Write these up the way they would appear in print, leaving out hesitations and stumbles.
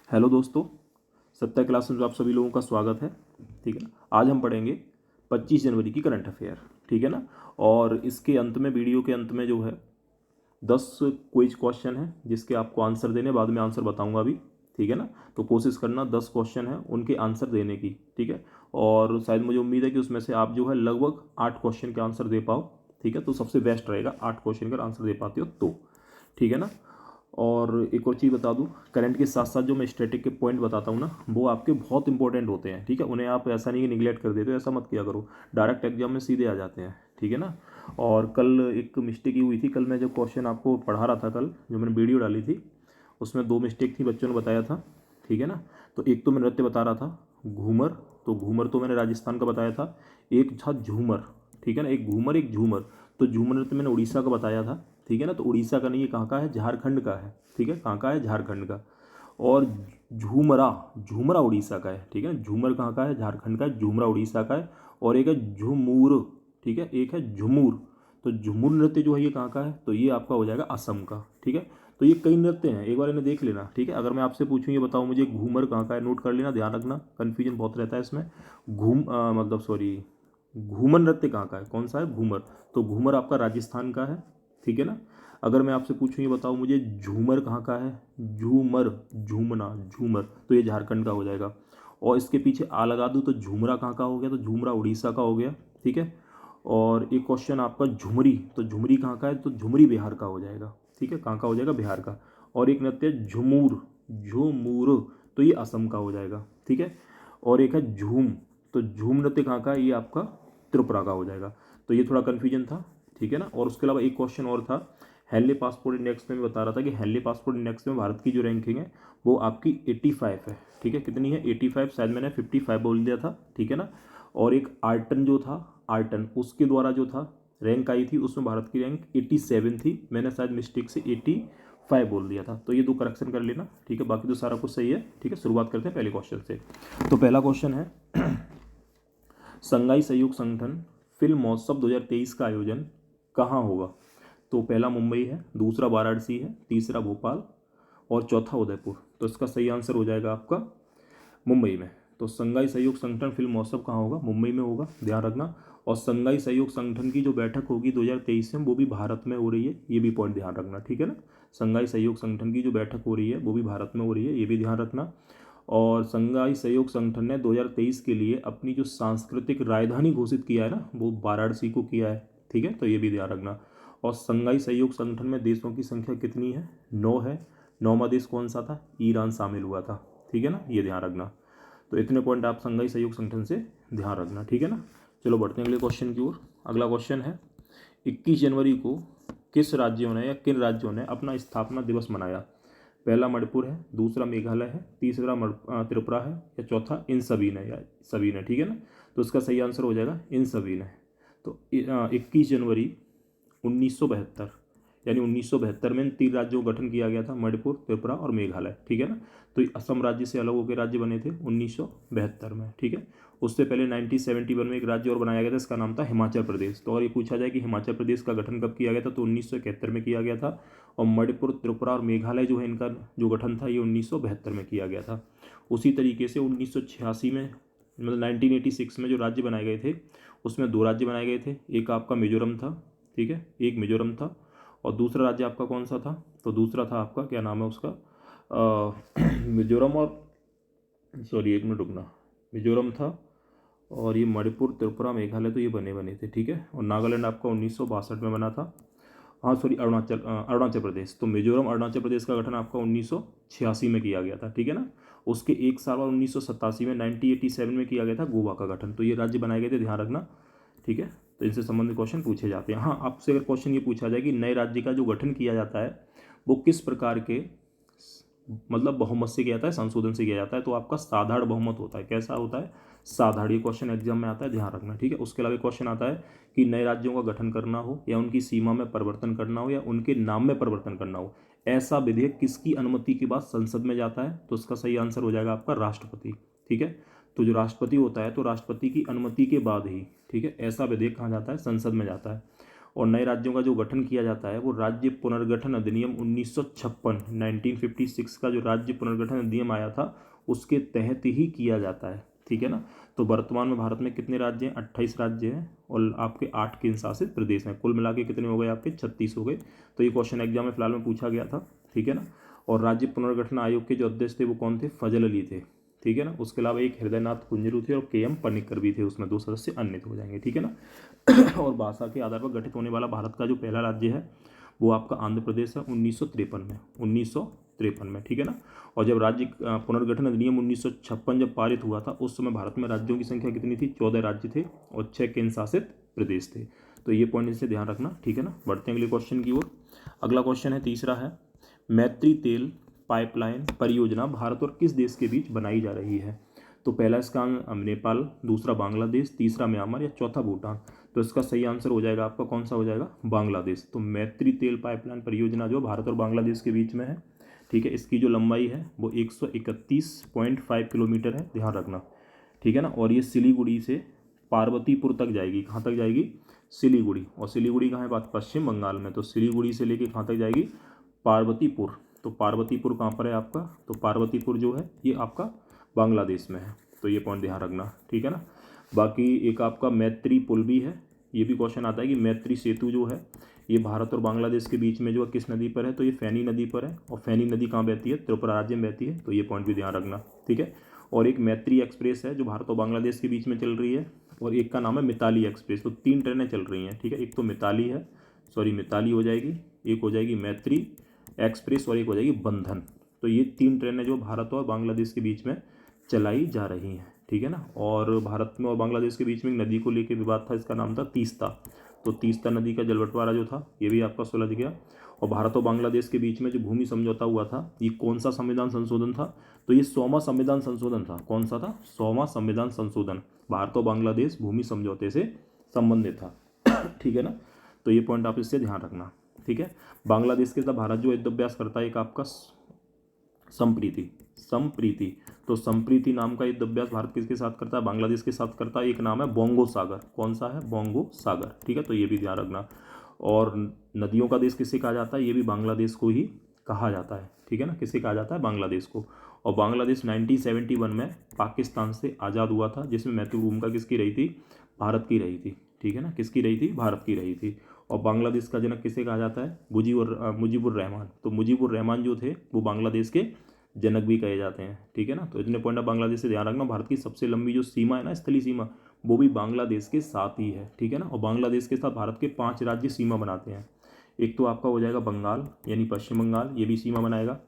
Hello दोस्तों, Satya class में आप सभी लोगों का स्वागत है। ठीक है ना। आज हम पढ़ेंगे 25 जनवरी की करंट अफेयर। ठीक है ना। और इसके अंत में, वीडियो के अंत में जो है 10 क्विज क्वेश्चन है जिसके आपको आंसर देने, बाद में आंसर बताऊंगा अभी। ठीक है ना। तो कोशिश करना 10 क्वेश्चन है उनके आंसर देने की। ठीक है। और शायद मुझे उम्मीद है कि उसमें से आप जो है लगभग 8 क्वेश्चन के आंसर दे पाओ। ठीक है। तो सबसे बेस्ट रहेगा 8 क्वेश्चन का आंसर दे पाते हो तो। ठीक है ना। और एक और चीज़ बता दूं, करंट के साथ साथ जो मैं स्टैटिक के पॉइंट बताता हूँ ना, वो आपके बहुत इंपॉर्टेंट होते हैं। ठीक है। उन्हें आप ऐसा नहीं कि निगलेक्ट कर देते हो, ऐसा मत किया करो। डायरेक्ट एग्जाम में सीधे आ जाते हैं। ठीक है ना। और कल एक मिस्टेक ही हुई थी। कल मैं जो क्वेश्चन आपको पढ़ा रहा था, कल जो मैंने वीडियो डाली थी, उसमें 2 मिस्टेक थी, बच्चों ने बताया था। ठीक है ना। तो एक तो मैं नृत्य बता रहा था घूमर, तो घूमर तो मैंने राजस्थान का बताया था। एक था झूमर। ठीक है ना। एक घूमर एक झूमर। तो झूमर नृत्य मैंने उड़ीसा का बताया था। ठीक है ना। तो उड़ीसा का नहीं, ये कहाँ का है, झारखंड का है। ठीक है। कहाँ का है, झारखंड का। और झूमरा, झूमरा उड़ीसा का है। ठीक है। झूमर कहाँ का है, झारखंड का है। झूमरा उड़ीसा का है। और एक है झुमूर। ठीक है। एक है झुमूर। तो झुमूर नृत्य जो है ये कहाँ का है, तो ये आपका हो जाएगा असम का। ठीक है। तो ये कई नृत्य हैं, एक बार इन्हें देख लेना। ठीक है। अगर मैं आपसे पूछूं ये बताओ मुझे घूमर कहाँ का है, नोट कर लेना, ध्यान रखना, कन्फ्यूजन बहुत रहता है इसमें। मतलब सॉरी, घूमर नृत्य कहाँ का है, कौन सा है, घूमर। तो घूमर आपका राजस्थान का है। ठीक है ना। अगर मैं आपसे पूछूं ये बताओ मुझे झूमर कहाँ का है, झूमर, झूमना, झूमर, तो ये झारखंड का हो जाएगा। और इसके पीछे आ लगा दूँ तो झूमरा कहाँ का हो गया, तो झूमरा उड़ीसा का हो गया। ठीक है। और एक क्वेश्चन आपका झुमरी, तो झुमरी कहाँ का है, तो झुमरी बिहार का हो जाएगा। ठीक है। कहाँ का हो जाएगा, बिहार का। और एक नृत्य है झुमूर, झुमूर, तो ये असम का हो जाएगा। ठीक है। और एक है झूम, तो झूम नृत्य कहाँ का है, ये आपका त्रिपुरा का हो जाएगा। तो ये थोड़ा कन्फ्यूजन था। ठीक है ना। और उसके अलावा एक क्वेश्चन और था, हेनले पासपोर्ट इंडेक्स में मैं बता रहा था कि हेनले पासपोर्ट इंडेक्स में भारत की जो रैंकिंग है वो आपकी 85 है। ठीक है। कितनी है, 85, शायद मैंने 55 बोल दिया था। ठीक है ना। और एक आर्टन जो था, आर्टन उसके द्वारा जो था रैंक आई थी, उसमें भारत की रैंक 87 थी। मैंने शायद मिस्टेक से 85 बोल दिया था। तो ये 2 करेक्शन कर लेना। ठीक है। बाकी तो सारा कुछ सही है। ठीक है। शुरुआत करते हैं पहले क्वेश्चन से। तो पहला क्वेश्चन है, संघाई सहयोग संगठन फिल्म महोत्सव 2023 का आयोजन कहाँ होगा। तो पहला मुंबई है, दूसरा वाराणसी है, तीसरा भोपाल और चौथा उदयपुर। तो इसका सही आंसर हो जाएगा आपका मुंबई में। तो संघाई सहयोग संगठन फिल्म महोत्सव कहाँ होगा, मुंबई में होगा, ध्यान रखना। और संघाई सहयोग संगठन की जो बैठक होगी 2023 में, वो भी भारत में हो रही है, ये भी पॉइंट ध्यान रखना। ठीक है ना। संघाई सहयोग संगठन की जो बैठक हो रही है वो भी भारत में हो रही है, ये भी ध्यान रखना। और संघाई सहयोग संगठन ने 2023 के लिए अपनी जो सांस्कृतिक राजधानी घोषित किया है ना, वो वाराणसी को किया है। ठीक है। तो ये भी ध्यान रखना। और संघाई सहयोग संगठन में देशों की संख्या कितनी है, 9 है। 9वां देश कौन सा था, ईरान शामिल हुआ था। ठीक है ना। ये ध्यान रखना। तो इतने पॉइंट आप संघाई सहयोग संगठन से ध्यान रखना। ठीक है ना। चलो बढ़ते हैं अगले क्वेश्चन की ओर। अगला क्वेश्चन है, 21 जनवरी को किस राज्यों ने या किन राज्यों ने अपना स्थापना दिवस मनाया। पहला मणिपुर है, दूसरा मेघालय है, तीसरा त्रिपुरा है, या चौथा इन सभी ने, या सभी ने। ठीक है ना। तो इसका सही आंसर हो जाएगा इन सभी ने। तो 21 जनवरी 1972, यानी 1972 में इन 3 राज्यों का गठन किया गया था, मणिपुर, त्रिपुरा और मेघालय। ठीक है ना। तो असम राज्य से अलग होकर राज्य बने थे 1972 में। ठीक है। उससे पहले 1971 में एक राज्य और बनाया गया था, इसका नाम था हिमाचल प्रदेश। तो और ये पूछा जाए कि हिमाचल प्रदेश का गठन कब किया गया था, तो 1971 में किया गया था। और मणिपुर, त्रिपुरा और मेघालय जो है, इनका जो गठन था ये 1972 में किया गया था। उसी तरीके से 1986 में, मतलब 1986 में जो राज्य बनाए गए थे, उसमें 2 राज्य बनाए गए थे। एक आपका मिजोरम था। ठीक है। एक मिजोरम था। और दूसरा राज्य आपका कौन सा था, तो दूसरा था आपका, क्या नाम है उसका, मिजोरम और, सॉरी एक मिनट रुकना, मिजोरम था। और ये मणिपुर, त्रिपुरा, मेघालय तो ये बने बने थे। ठीक है। और नागालैंड आपका 1962 में बना था। हाँ सॉरी, अरुणाचल प्रदेश। तो मिजोरम अरुणाचल प्रदेश का गठन आपका 1986 में किया गया था। ठीक है ना। उसके एक साल बाद 1987 में, 1987 में किया गया था गोवा का गठन। तो ये राज्य बनाए गए थे, ध्यान रखना। ठीक है। तो इनसे संबंधित क्वेश्चन पूछे जाते हैं। हाँ, आपसे अगर क्वेश्चन ये पूछा जाए कि नए राज्य का जो गठन किया जाता है वो किस प्रकार के, मतलब बहुमत से किया जाता है, संशोधन से किया जाता है, तो आपका साधारण बहुमत होता है। कैसा होता है, साधारण। ये क्वेश्चन एग्जाम में आता है, ध्यान रखना। ठीक है। उसके अलावा क्वेश्चन आता है कि नए राज्यों का गठन करना हो, या उनकी सीमा में परिवर्तन करना हो, या उनके नाम में परिवर्तन करना हो, ऐसा विधेयक किसकी अनुमति के बाद संसद में जाता है, तो इसका सही आंसर हो जाएगा आपका राष्ट्रपति। ठीक है। तो जो राष्ट्रपति होता है, तो राष्ट्रपति की अनुमति के बाद ही, ठीक है, ऐसा विधेयक कहाँ जाता है, संसद में जाता है। और नए राज्यों का जो गठन किया जाता है वो राज्य पुनर्गठन अधिनियम 1956 1956 का जो राज्य पुनर्गठन अधिनियम आया था उसके तहत ही किया जाता है, ठीक है ना। तो वर्तमान में भारत में कितने राज्य हैं? 28 राज्य हैं और आपके 8 केंद्र शासित प्रदेश हैं। कुल मिला के कितने हो गए आपके? 36 हो गए। तो ये क्वेश्चन एग्जाम में फिलहाल में पूछा गया था, ठीक है ना। और राज्य पुनर्गठन आयोग के जो अध्यक्ष थे वो कौन थे? फजल अली थे, ठीक है ना। उसके अलावा एक हृदयनाथ कुंजरू थे और KM पनिक्कर भी थे, उसमें 2 सदस्य अन्य हो जाएंगे, ठीक है ना। और भाषा के आधार पर गठित होने वाला भारत का जो पहला राज्य है वो आपका आंध्र प्रदेश है 1953 में, ठीक है ना। और जब राज्य पुनर्गठन अधिनियम 1956 जब पारित हुआ था उस समय भारत में राज्यों की संख्या कितनी थी? 14 राज्य थे और 6 केंद्र शासित प्रदेश थे। तो ये पॉइंट से ध्यान रखना, ठीक है ना। बढ़ते हैं अगले क्वेश्चन की ओर। अगला क्वेश्चन है, तीसरा है, मैत्री तेल पाइपलाइन परियोजना भारत और किस देश के बीच बनाई जा रही है? तो पहला इसका नेपाल, दूसरा बांग्लादेश, तीसरा म्यांमार या चौथा भूटान। तो इसका सही आंसर हो जाएगा आपका कौन सा हो जाएगा? बांग्लादेश। तो मैत्री तेल पाइपलाइन परियोजना जो भारत और बांग्लादेश के बीच में है, ठीक है, इसकी जो लंबाई है वो 131.5 किलोमीटर है, ध्यान रखना, ठीक है ना। और ये सिलीगुड़ी से पार्वतीपुर तक जाएगी। कहाँ तक जाएगी? सिलीगुड़ी। और सिलीगुड़ी कहाँ है? बात पश्चिम बंगाल में। तो सिलीगुड़ी से लेके कहाँ तक जाएगी? पार्वतीपुर। तो पार्वतीपुर कहाँ पर है आपका? तो पार्वतीपुर जो है ये आपका बांग्लादेश में है। तो ये पॉइंट ध्यान रखना, ठीक है ना। बाकी एक आपका मैत्री पुल भी है, ये भी क्वेश्चन आता है कि मैत्री सेतु जो है ये भारत और बांग्लादेश के बीच में जो है किस नदी पर है? तो ये फैनी नदी पर है। और फैनी नदी कहाँ बहती है? त्रिपुरा राज्य में बहती है। तो ये पॉइंट भी ध्यान रखना, ठीक है। और एक मैत्री एक्सप्रेस है जो भारत और बांग्लादेश के बीच में चल रही है और एक का नाम है मिताली एक्सप्रेस। तो 3 ट्रेनें चल रही हैं, ठीक है। एक तो मिताली है, सॉरी मिताली हो जाएगी, एक हो जाएगी मैत्री एक्सप्रेस और एक हो जाएगी बंधन। तो ये 3 ट्रेनें जो भारत और बांग्लादेश के बीच में चलाई जा रही हैं, ठीक है ना। और भारत में और बांग्लादेश के बीच में एक नदी को लेकर विवाद था, इसका नाम था तीस्ता। तो तीस्ता नदी का जल बंटवारा जो था ये भी आपका सुलझ गया। और भारत और बांग्लादेश के बीच में जो भूमि समझौता हुआ था ये कौन सा संविधान संशोधन था? तो ये 100वां संविधान संशोधन था। कौन सा था? 100वां संविधान संशोधन भारत और बांग्लादेश भूमि समझौते से संबंधित था, ठीक है ना। तो ये पॉइंट आप इससे ध्यान रखना, ठीक है। बांग्लादेश के साथ भारत जो युद्ध अभ्यास करता है एक आपका संप्रीति। तो संप्रीति नाम का युद्ध अभ्यास भारत किसके साथ करता है? बांग्लादेश के साथ करता है। एक नाम है बोंगो सागर। कौन सा है? बोंगो सागर, ठीक है। तो ये भी ध्यान रखना। और नदियों का देश किसे कहा जाता है? ये भी बांग्लादेश को ही कहा जाता है, ठीक है ना। किसे कहा जाता है? बांग्लादेश को। और बांग्लादेश 1971 में पाकिस्तान से आज़ाद हुआ था, जिसमें महत्वपूर्ण भूमिका किसकी रही थी? भारत की रही थी, ठीक है ना। किसकी रही थी? भारत की रही थी। और बांग्लादेश का जनक किसे कहा जाता है? मुजीबुर रहमान। तो मुजीबुर रहमान जो थे वो बांग्लादेश के जनक भी कहे जाते हैं, ठीक है ना। तो इतने पॉइंट आप बांग्लादेश से ध्यान रखना। भारत की सबसे लंबी जो सीमा है ना, स्थलीय सीमा, वो भी बांग्लादेश के साथ ही है, ठीक है ना। और बांग्लादेश के साथ भारत के 5 राज्य सीमा बनाते हैं। एक तो आपका हो जाएगा बंगाल यानी पश्चिम बंगाल, ये भी सीमा बनाएगा।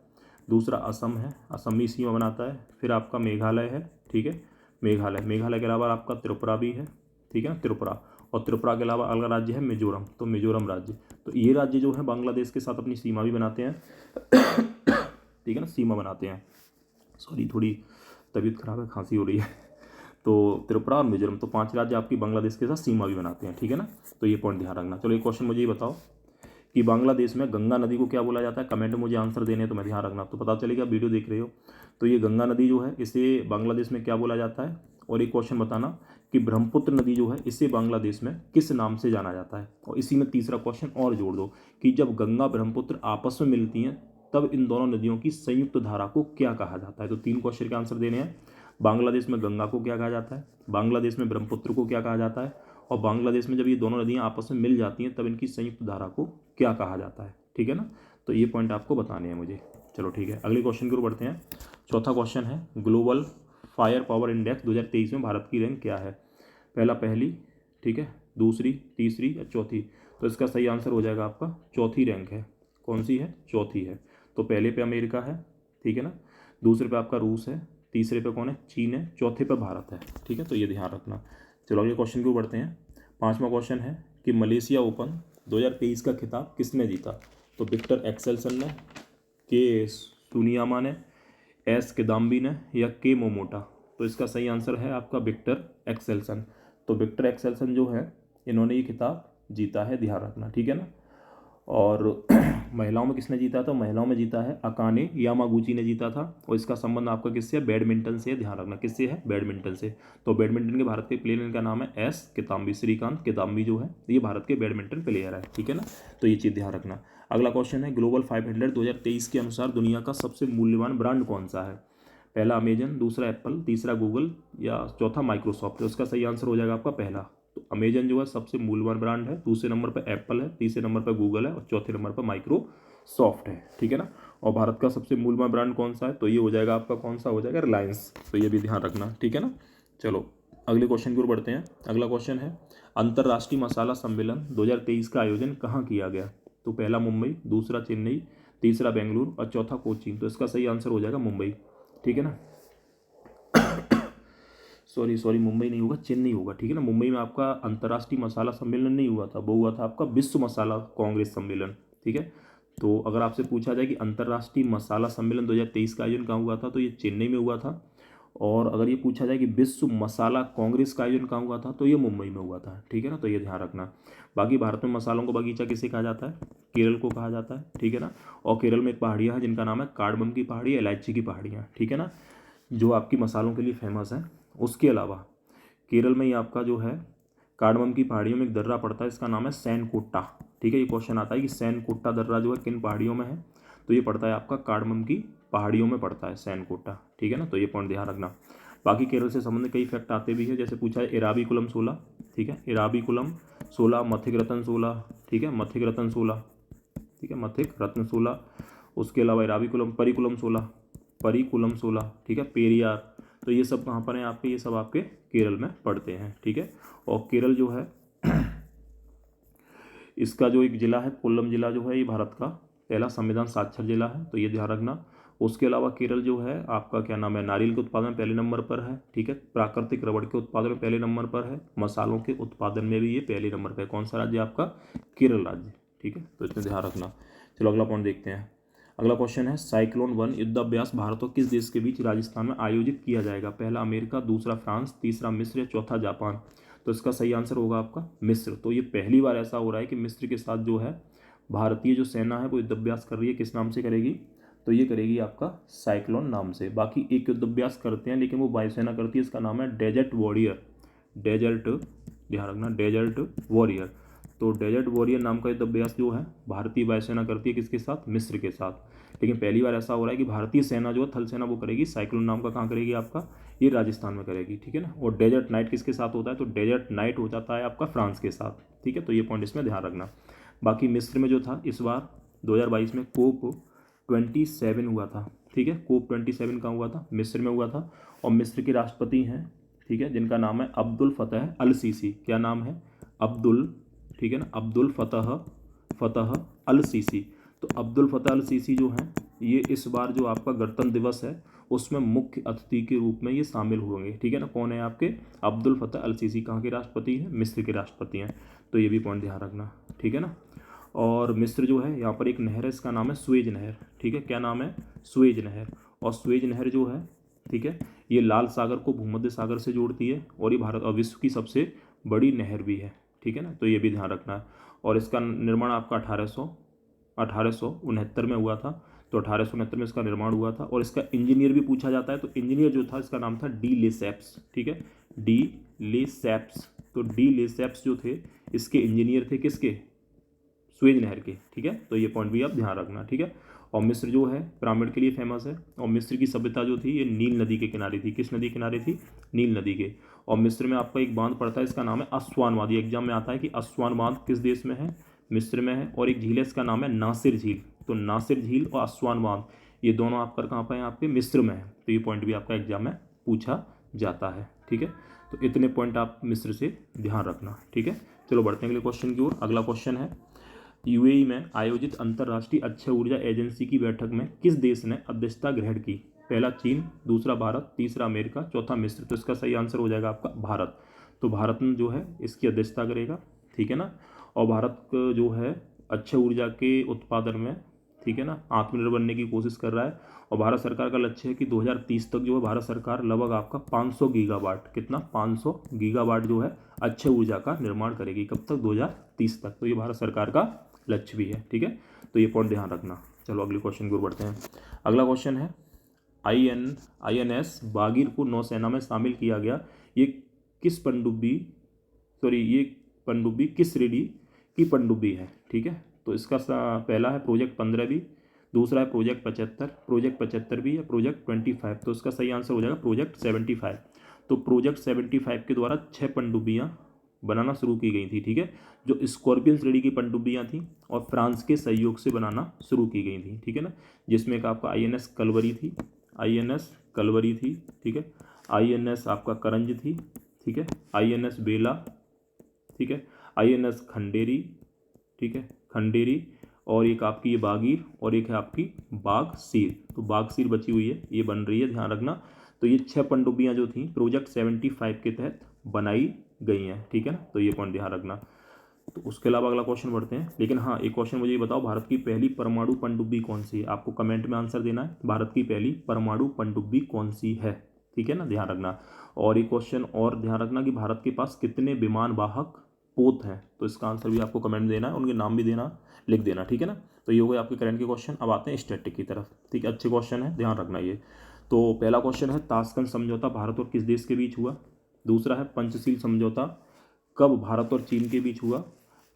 दूसरा असम है, असम भी सीमा बनाता है। फिर आपका मेघालय है, ठीक है, मेघालय के अलावा आपका त्रिपुरा भी है, ठीक है ना, त्रिपुरा। और त्रिपुरा के अलावा अगला राज्य है मिजोरम, तो मिजोरम राज्य। तो ये राज्य जो है बांग्लादेश के साथ अपनी सीमा भी बनाते हैं, ठीक है ना, सीमा बनाते हैं। सॉरी थोड़ी तबीयत खराब है, खांसी हो रही है। तो त्रिपुरा और मिजोरम, तो 5 राज्य आपकी बांग्लादेश के साथ सीमा भी बनाते हैं, ठीक है ना। तो ये पॉइंट ध्यान रखना। चलो एक क्वेश्चन मुझे ये बताओ कि बांग्लादेश में गंगा नदी को क्या बोला जाता है? कमेंट में मुझे आंसर देने हैं तो मैं ध्यान रखना, तो पता चलेगा वीडियो देख रहे हो। तो ये गंगा नदी जो है इसे बांग्लादेश में क्या बोला जाता है? और एक क्वेश्चन बताना कि ब्रह्मपुत्र नदी जो है इसे बांग्लादेश में किस नाम से जाना जाता है? और इसी में तीसरा क्वेश्चन और जोड़ दो कि जब गंगा ब्रह्मपुत्र आपस में मिलती हैं तब इन दोनों नदियों की संयुक्त धारा को क्या कहा जाता है? तो 3 क्वेश्चन के आंसर देने हैं। बांग्लादेश में गंगा को क्या कहा जाता है? बांग्लादेश में ब्रह्मपुत्र को क्या कहा जाता है? और बांग्लादेश में जब ये दोनों नदियां आपस में मिल जाती हैं तब इनकी संयुक्त धारा को क्या कहा जाता है, ठीक है ना। तो ये पॉइंट आपको बताने हैं मुझे। चलो ठीक है, अगले क्वेश्चन की ओर बढ़ते हैं। चौथा क्वेश्चन है, ग्लोबल फायर पावर इंडेक्स 2023 में भारत की रैंक क्या है? पहली, ठीक है, दूसरी, तीसरी या चौथी? तो इसका सही आंसर हो जाएगा आपका चौथी रैंक है। कौन सी है? चौथी है। तो पहले पे अमेरिका है, ठीक है ना, दूसरे पे आपका रूस है, तीसरे पे कौन है? चीन है, चौथे पे भारत है, ठीक है। तो ये ध्यान रखना। चलो अगले क्वेश्चन को बढ़ते हैं। 5वां क्वेश्चन है कि मलेशिया ओपन 2023 का खिताब किसने जीता? तो विक्टर एक्सेल्सन ने, के सुनियामा ने, एस किदाम्बी ने या के मोमोटा? तो इसका सही आंसर है आपका विक्टर एक्सेल्सन। तो विक्टर एक्सेल्सन जो है इन्होंने ये खिताब जीता है, ध्यान रखना, ठीक है ना। और महिलाओं में किसने जीता था? महिलाओं में जीता है अकाने यामागुची ने जीता था। और इसका संबंध आपका किससे है? बैडमिंटन से। ध्यान रखना किससे है? बैडमिंटन से। तो बैडमिंटन के भारत के प्लेयर का नाम है एस किदाम्बी, श्रीकांत किदाम्बी जो है ये भारत के बैडमिंटन प्लेयर है, ठीक है ना। तो ये चीज़ ध्यान रखना। अगला क्वेश्चन है ग्लोबल 500 2023 के अनुसार दुनिया का सबसे मूल्यवान ब्रांड कौन सा है? पहला अमेजन, दूसरा एप्पल, तीसरा गूगल या चौथा माइक्रोसॉफ्ट। तो इसका सही आंसर हो जाएगा आपका पहला। तो अमेजन जो है सबसे मूल्यवान ब्रांड है, दूसरे नंबर पर एप्पल है, तीसरे नंबर पर गूगल है और चौथे नंबर पर माइक्रोसॉफ्ट है, ठीक है ना। और भारत का सबसे मूल्यवान ब्रांड कौन सा है? तो ये हो जाएगा आपका कौन सा हो जाएगा? रिलायंस। तो ये भी ध्यान रखना, ठीक है ना। चलो अगले क्वेश्चन की ओर बढ़ते हैं। अगला क्वेश्चन है अंतर्राष्ट्रीय मसाला सम्मेलन 2023 का आयोजन कहाँ किया गया? तो पहला मुंबई, दूसरा चेन्नई, तीसरा बेंगलुरु और चौथा कोचीन। तो इसका सही आंसर हो जाएगा मुंबई, ठीक है ना। सॉरी मुंबई नहीं होगा, चेन्नई होगा, ठीक है ना। मुंबई में आपका अंतर्राष्ट्रीय मसाला सम्मेलन नहीं हुआ था, वो हुआ था आपका विश्व मसाला कांग्रेस सम्मेलन, ठीक है। तो अगर आपसे पूछा जाए कि अंतर्राष्ट्रीय मसाला सम्मेलन 2023 का आयोजन कहाँ हुआ था, तो ये चेन्नई में हुआ था। और अगर ये पूछा जाए कि विश्व मसाला कांग्रेस का आयोजन कहाँ हुआ था, तो ये मुंबई में हुआ था, ठीक है ना। तो ये ध्यान रखना। बाकी भारत में मसालों को बगीचा किसे कहा जाता है? केरल को कहा जाता है, ठीक है ना। और केरल में एक पहाड़ियाँ हैं जिनका नाम है कार्डमम की पहाड़ी, इलायची की पहाड़ियाँ, ठीक है ना, जो आपकी मसालों के लिए फेमस है। उसके अलावा केरल में ही आपका जो है कार्डमम की पहाड़ियों में एक दर्रा पड़ता है, इसका नाम है सैनकोट्टा, ठीक है। ये क्वेश्चन आता है कि सैनकोट्टा दर्रा जो है किन पहाड़ियों में है? तो ये पड़ता है आपका कार्डमम की पहाड़ियों में पड़ता है सैनकोट्टा, ठीक है ना। तो ये पॉइंट ध्यान रखना। बाकी केरल से संबंधित कई फैक्ट आते भी है, जैसे पूछा है इराविकुलम 16, ठीक है, इराविकुलम 16, मथिक रत्न 16, ठीक है, मथिक रत्न 16, ठीक है, मथिक रत्न 16। उसके अलावा इराविकुलम परिकुलम 16, परिकुलम 16, ठीक है, पेरियार। तो ये सब कहाँ पर हैं आपके? ये सब आपके केरल में पड़ते हैं, ठीक है। और केरल जो है इसका जो एक जिला है कोल्लम जिला जो है ये भारत का पहला संविधान साक्षर जिला है, तो ये ध्यान रखना। उसके अलावा केरल जो है आपका क्या नाम है नारियल के उत्पादन में पहले नंबर पर है, ठीक है, प्राकृतिक रबड़ के उत्पादन में पहले नंबर पर है, मसालों के उत्पादन में भी ये पहले नंबर पर है। कौन सा राज्य आपका? केरल राज्य, ठीक है। तो इसमें ध्यान रखना। चलो अगला पॉइंट देखते हैं। अगला क्वेश्चन है साइक्लोन 1 युद्धाभ्यास भारत और किस देश के बीच राजस्थान में आयोजित किया जाएगा? पहला अमेरिका, दूसरा फ्रांस, तीसरा मिस्र, चौथा जापान। तो इसका सही आंसर होगा आपका मिस्र। तो ये पहली बार ऐसा हो रहा है कि मिस्र के साथ जो है भारतीय जो सेना है वो युद्धाभ्यास कर रही है। किस नाम से करेगी? तो ये करेगी आपका साइक्लोन नाम से। बाकी एक युद्धाभ्यास करते हैं लेकिन वो वायुसेना करती है, इसका नाम है डेजर्ट वॉरियर, डेजर्ट, ध्यान रखना, डेजर्ट वॉरियर। तो डेजर्ट वॉरियर नाम का युद्धाभ्यास जो है भारतीय वायुसेना करती है किसके साथ? मिस्र के साथ। लेकिन पहली बार ऐसा हो रहा है कि भारतीय सेना जो है थल सेना वो करेगी साइक्लोन नाम का, कहाँ करेगी आपका? ये राजस्थान में करेगी, ठीक है ना। और डेजर्ट नाइट किसके साथ होता है? तो डेजर्ट नाइट हो जाता है आपका फ्रांस के साथ, ठीक है। तो ये पॉइंट इसमें ध्यान रखना। बाकी मिस्र में जो था इस बार 2022 में कोप 27 हुआ था, ठीक है। कोप 27 कहाँ हुआ था? मिस्र में हुआ था। और मिस्र के राष्ट्रपति हैं, ठीक है, जिनका नाम है अब्दुल फतह अल सीसी। क्या नाम है? अब्दुल, ठीक है ना, अब्दुल फतह अल सीसी। तो अब्दुल फतह अल सीसी जो हैं ये इस बार जो आपका गणतंत्र दिवस है उसमें मुख्य अतिथि के रूप में ये शामिल होंगे, ठीक है ना। कौन है आपके? अब्दुल फतह अल सीसी। कहाँ के राष्ट्रपति हैं? मिस्र के राष्ट्रपति हैं। तो ये भी पॉइंट ध्यान रखना, ठीक है ना। और मिस्र जो है यहाँ पर एक नहर है, इसका नाम है स्वेज नहर, ठीक है। क्या नाम है? स्वेज नहर। और स्वेज नहर जो है, ठीक है, ये लाल सागर को भूमध्य सागर से जोड़ती है और ये भारत और विश्व की सबसे बड़ी नहर भी है, ठीक है ना। तो ये भी ध्यान रखना है। और इसका निर्माण आपका 1869 में हुआ था। तो 1869 में इसका निर्माण हुआ था। और इसका इंजीनियर भी पूछा जाता है, तो इंजीनियर जो था इसका नाम था डी लेसेप्स, ठीक है, डी लेसेप्स। तो डी लेसेप्स जो थे इसके इंजीनियर थे किसके? स्वेज नहर के, ठीक है। तो ये पॉइंट भी आप ध्यान रखना, ठीक है। और मिस्र जो है पिरामिड के लिए फेमस है। और मिस्र की सभ्यता जो थी ये नील नदी के किनारे थी। किस नदी के किनारे थी? नील नदी के। और मिस्र में आपका एक बांध पड़ता है, इसका नाम है अस्वान बांध। ये एग्जाम में आता है कि अस्वान बांध किस देश में है? मिस्र में है। और एक झील है इसका नाम है नासिर झील। तो नासिर झील और अस्वान बांध ये दोनों आपका कहाँ पर हैं? आपके मिस्र में है। तो ये पॉइंट भी आपका एग्जाम में पूछा जाता है, ठीक है। तो इतने पॉइंट आप मिस्र से ध्यान रखना, ठीक है। चलो बढ़ते हैं अगले क्वेश्चन की ओर। अगला क्वेश्चन है यूएई में आयोजित अंतर्राष्ट्रीय अक्षय ऊर्जा एजेंसी की बैठक में किस देश ने अध्यक्षता ग्रहण की? पहला चीन, दूसरा भारत, तीसरा अमेरिका, चौथा मिस्र। तो इसका सही आंसर हो जाएगा आपका भारत। तो भारत जो है इसकी अध्यक्षता करेगा, ठीक है ना। और भारत जो है अक्षय ऊर्जा के उत्पादन में, ठीक है ना, आत्मनिर्भर बनने की कोशिश कर रहा है। और भारत सरकार का लक्ष्य है कि 2030 तक जो है भारत सरकार लगभग आपका 500 गीगावाट, कितना? 500 गीगावाट जो है अक्षय ऊर्जा का निर्माण करेगी। कब तक? 2030 तक। तो ये भारत सरकार का लक्ष्य भी है, ठीक है। तो ये पॉइंट ध्यान रखना। चलो अगले क्वेश्चन की ओर बढ़ते हैं। अगला क्वेश्चन है INS बागीर को नौसेना में शामिल किया गया, ये किस पनडुब्बी किस श्रेणी की पनडुब्बी है, ठीक है। तो इसका पहला है प्रोजेक्ट 15B, दूसरा है प्रोजेक्ट 75B या प्रोजेक्ट 25। तो इसका सही आंसर हो जाएगा प्रोजेक्ट 75। तो प्रोजेक्ट 75 के द्वारा 6 पनडुब्बियाँ बनाना शुरू की गई थी, ठीक है, जो स्कॉर्पियन श्रेणी की पनडुब्बियाँ थी और फ्रांस के सहयोग से बनाना शुरू की गई थी, ठीक है ना। जिसमें एक आपका INS कलवरी थी, ठीक है, INS आपका करंज थी, ठीक है, INS बेला, ठीक है, INS खंडेरी, ठीक है, खंडेरी, और एक आपकी ये बागीर, और एक है आपकी बागसीर। तो बागसीर बची हुई है, ये बन रही है, ध्यान रखना। तो ये 6 पनडुब्बियाँ जो थी प्रोजेक्ट 75 के तहत बनाई गई हैं, ठीक है ना। तो ये पॉइंट ध्यान रखना। तो उसके अलावा अगला क्वेश्चन बढ़ते हैं। लेकिन हाँ, एक क्वेश्चन मुझे ये बताओ, भारत की पहली परमाणु पनडुब्बी कौन सी है? आपको कमेंट में आंसर देना है, भारत की पहली परमाणु पनडुब्बी कौन सी है, ठीक है ना, ध्यान रखना। और एक क्वेश्चन और ध्यान रखना कि भारत के पास कितने विमान वाहक पोत हैं, तो इसका आंसर भी आपको कमेंट देना है, उनके नाम भी देना, लिख देना, ठीक है ना। तो ये हो गए आपके करंट के क्वेश्चन। अब आते हैं स्टैटिक की तरफ, ठीक है, अच्छे क्वेश्चन है, ध्यान रखना ये। तो पहला क्वेश्चन है ताशकंद समझौता भारत और किस देश के बीच हुआ। दूसरा है पंचशील समझौता कब भारत और चीन के बीच हुआ।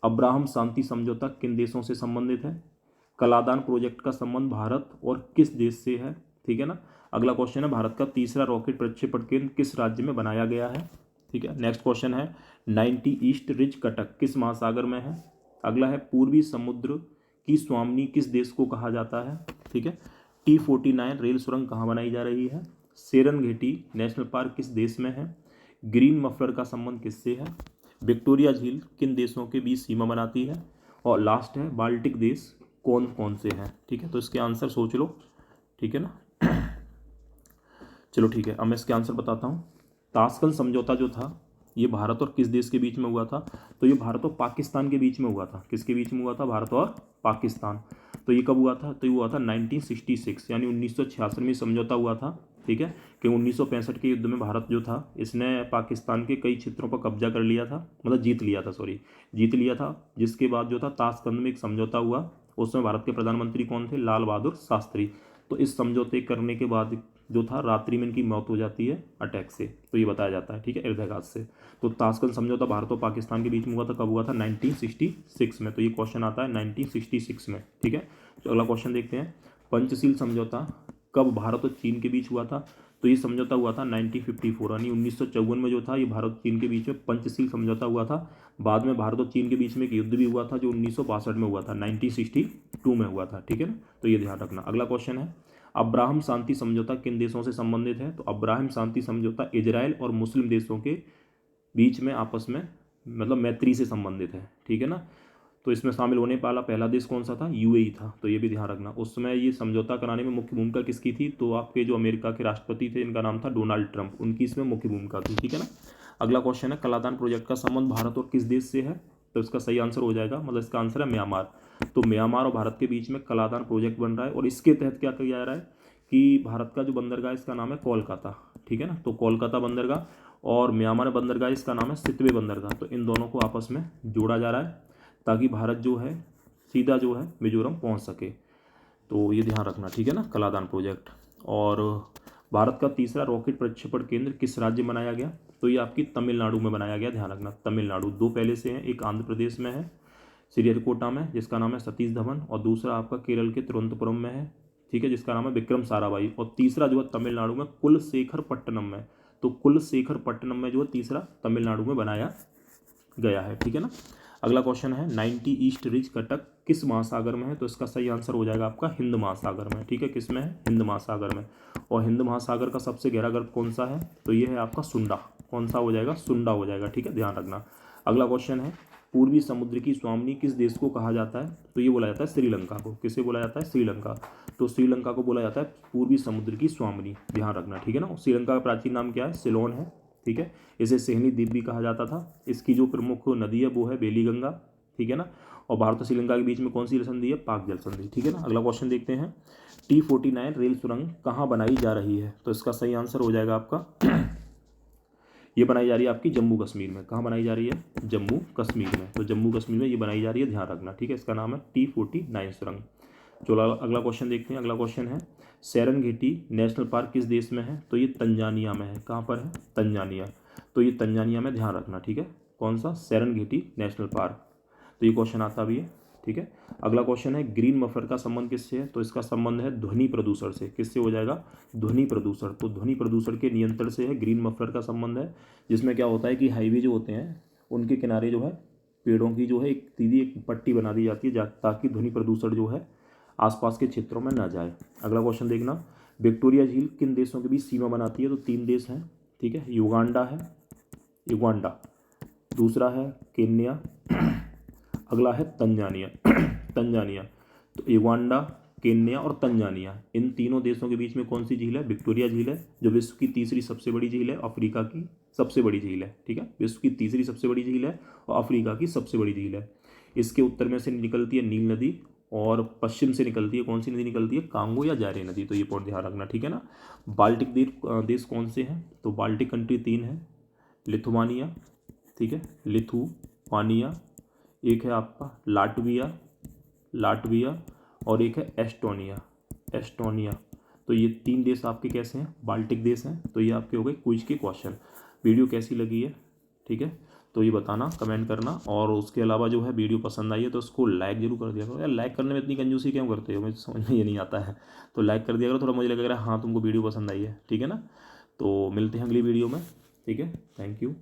अब्राहम शांति समझौता किन देशों से संबंधित है। कलादान प्रोजेक्ट का संबंध भारत और किस देश से है, ठीक है ना। अगला क्वेश्चन है भारत का तीसरा रॉकेट प्रक्षेपण केंद्र किस राज्य में बनाया गया है, ठीक है। नेक्स्ट क्वेश्चन है 90 ईस्ट रिज कटक किस महासागर में है। अगला है पूर्वी समुद्र की स्वामिनी किस देश को कहा जाता है, ठीक है। T49 रेल सुरंग कहाँ बनाई जा रही है। सेरनगेटी नेशनल पार्क किस देश में है। ग्रीन मफलर का संबंध किससे है। विक्टोरिया झील किन देशों के बीच सीमा बनाती है। और लास्ट है बाल्टिक देश कौन कौन से हैं, ठीक है। तो इसके आंसर सोच लो, ठीक है ना। चलो ठीक है, अब मैं इसके आंसर बताता हूँ। ताशकंद समझौता जो था ये भारत और किस देश के बीच में हुआ था, तो ये भारत और पाकिस्तान के बीच में हुआ था। किसके बीच में हुआ था, भारत और पाकिस्तान। तो ये कब हुआ था, तो ये हुआ था 1966 यानी 1966 में समझौता हुआ था, ठीक है। कि 1965 के युद्ध में भारत जो था इसने पाकिस्तान के कई क्षेत्रों पर कब्जा कर लिया था, मतलब जीत लिया था। जिसके बाद जो था ताशकंद में एक समझौता हुआ, उसमें भारत के प्रधानमंत्री कौन थे, लाल बहादुर शास्त्री। तो इस समझौते करने के बाद जो था रात्रि में इनकी मौत हो जाती है अटैक से, तो ये बताया जाता है, ठीक है, हृदयाघात से। तो ताशकंद समझौता भारत और पाकिस्तान के बीच में हुआ था, कब हुआ था, 1966 में। तो ये क्वेश्चन आता है 1966 में, ठीक है। तो अगला क्वेश्चन देखते हैं, पंचशील समझौता कब भारत और चीन के बीच हुआ था। तो ये समझौता हुआ था 1954 यानी 1954 में जो था ये भारत और चीन के बीच में पंचशील समझौता हुआ था। बाद में भारत और चीन के बीच में एक युद्ध भी हुआ था जो 1962 में हुआ था, 1962 में हुआ था, ठीक है ना। तो ये ध्यान रखना। अगला क्वेश्चन है अब्राहम शांति समझौता किन देशों से संबंधित है। तो अब्राहम शांति समझौता इजराइल और मुस्लिम देशों के बीच में आपस में मतलब मैत्री से संबंधित है, ठीक है ना। तो इसमें शामिल होने वाला पहला देश कौन सा था, UAE था। तो ये भी ध्यान रखना। उस समय ये समझौता कराने में मुख्य भूमिका किसकी थी, तो आपके जो अमेरिका के राष्ट्रपति थे इनका नाम था डोनाल्ड ट्रंप, उनकी इसमें मुख्य भूमिका थी, ठीक है ना। अगला क्वेश्चन है कलादान प्रोजेक्ट का संबंध भारत और किस देश से है। तो इसका सही आंसर हो जाएगा, मतलब इसका आंसर है म्यांमार। तो म्यांमार और भारत के बीच में कलादान प्रोजेक्ट बन रहा है और इसके तहत क्या किया जा रहा है कि भारत का जो बंदरगाह इसका नाम है कोलकाता, ठीक है ना। तो कोलकाता बंदरगाह और म्यांमार बंदरगाह इसका नाम है सितवे बंदरगाह। तो इन दोनों को आपस में जोड़ा जा रहा है ताकि भारत जो है सीधा जो है मिजोरम पहुंच सके। तो ये ध्यान रखना, ठीक है ना, कलादान प्रोजेक्ट। और भारत का तीसरा रॉकेट प्रक्षेपण केंद्र किस राज्य में बनाया गया। तो ये आपकी तमिलनाडु में बनाया गया, ध्यान रखना, तमिलनाडु। दो पहले से हैं, एक आंध्र प्रदेश में है श्रीहरिकोटा में जिसका नाम है सतीश धवन, और दूसरा आपका केरल के तिरुवनंतपुरम में है, ठीक है, जिसका नाम है विक्रम साराभाई। और तीसरा जो है तमिलनाडु में कुलशेखरपट्टनम में। तो कुलशेखरपट्टनम में जो है तीसरा तमिलनाडु में बनाया गया है, ठीक है ना। अगला क्वेश्चन है 90 ईस्ट रिज कटक किस महासागर में है। तो इसका सही आंसर हो जाएगा आपका हिंद महासागर में, ठीक है, किस में है, हिंद महासागर में। और हिंद महासागर का सबसे गहरा गर्भ कौन सा है, तो ये है आपका सुंडा। कौन सा हो जाएगा, सुंडा हो जाएगा, ठीक है, ध्यान रखना। अगला क्वेश्चन है पूर्वी समुद्र की स्वामिनी किस देश को कहा जाता है। तो ये बोला जाता है श्रीलंका को। किसे बोला जाता है, श्रीलंका। तो श्रीलंका को बोला जाता है पूर्वी समुद्र की स्वामिनी, ध्यान रखना, ठीक है ना। श्रीलंका का प्राचीन नाम क्या है, सिलोन है, ठीक है। इसे सेहनी द्वीप भी कहा जाता था। इसकी जो प्रमुख नदी है वो है बेली गंगा, ठीक है ना। और भारत और श्रीलंका के बीच में कौन सी जल संधि है, पाक जल संधि, ठीक है ना। अगला क्वेश्चन देखते हैं T49 रेल सुरंग कहाँ बनाई जा रही है। तो इसका सही आंसर हो जाएगा आपका ये बनाई जा रही है आपकी जम्मू कश्मीर में। कहाँ बनाई जा रही है? जम्मू कश्मीर में। तो जम्मू कश्मीर में ये बनाई जा रही है, ध्यान रखना, ठीक है। इसका नाम है T49 सुरंग। चलो अगला क्वेश्चन देखते हैं। अगला क्वेश्चन है सेरेनगेटी नेशनल पार्क किस देश में है? तो ये तंजानिया में है। कहाँ पर है? तंजानिया। तो ये तंजानिया में, ध्यान रखना, ठीक है। कौन सा? Serengeti national park. तो ये क्वेश्चन आता भी है, ठीक है। अगला क्वेश्चन है ग्रीन मफलर का संबंध किससे है? तो इसका संबंध है ध्वनि प्रदूषण से। किससे हो जाएगा? ध्वनि प्रदूषण। तो ध्वनि प्रदूषण के नियंत्रण से है ग्रीन मफलर का संबंध है, जिसमें क्या होता है कि हाईवे जो होते हैं उनके किनारे जो है पेड़ों की जो है एक सीधी एक पट्टी बना दी जाती है ताकि ध्वनि प्रदूषण जो है आसपास के क्षेत्रों में ना जाए। अगला क्वेश्चन देखना, विक्टोरिया झील किन देशों के बीच सीमा बनाती है? तो 3 देश हैं, ठीक है। युगांडा है, युगांडा, दूसरा है केन्या, अगला है तंजानिया। तंजानिया। तो युगांडा, केन्या और तंजानिया, इन तीनों देशों के बीच में कौन सी झील है? विक्टोरिया झील है, जो विश्व की तीसरी सबसे बड़ी झील है, अफ्रीका की सबसे बड़ी झील है, ठीक है। विश्व की तीसरी सबसे बड़ी झील है और अफ्रीका की सबसे बड़ी झील है। इसके उत्तर में से निकलती है नील नदी और पश्चिम से निकलती है कौन सी नदी निकलती है? कांगो या जारे नदी। तो ये पॉइंट ध्यान रखना, ठीक है ना। बाल्टिक देश कौन से हैं? तो बाल्टिक कंट्री 3 है, लिथुआनिया, ठीक है, लिथुआनिया, एक है आपका लाटविया, लाटविया, और एक है एस्टोनिया, एस्टोनिया। तो ये 3 देश आपके कैसे हैं? बाल्टिक देश हैं। तो ये आपके हो गए क्विज के क्वेश्चन। वीडियो कैसी लगी है, ठीक है, तो ये बताना, कमेंट करना। और उसके अलावा जो है वीडियो पसंद आई है तो उसको लाइक जरूर कर दिया करो यार। लाइक करने में इतनी कंजूसी क्यों करते हो? मुझे समझ में ये नहीं आता है। तो लाइक कर दिया करो, थोड़ा मुझे लगेगा हाँ तुमको वीडियो पसंद आई है, ठीक है ना। तो मिलते हैं अगली वीडियो में, ठीक है। Thank you.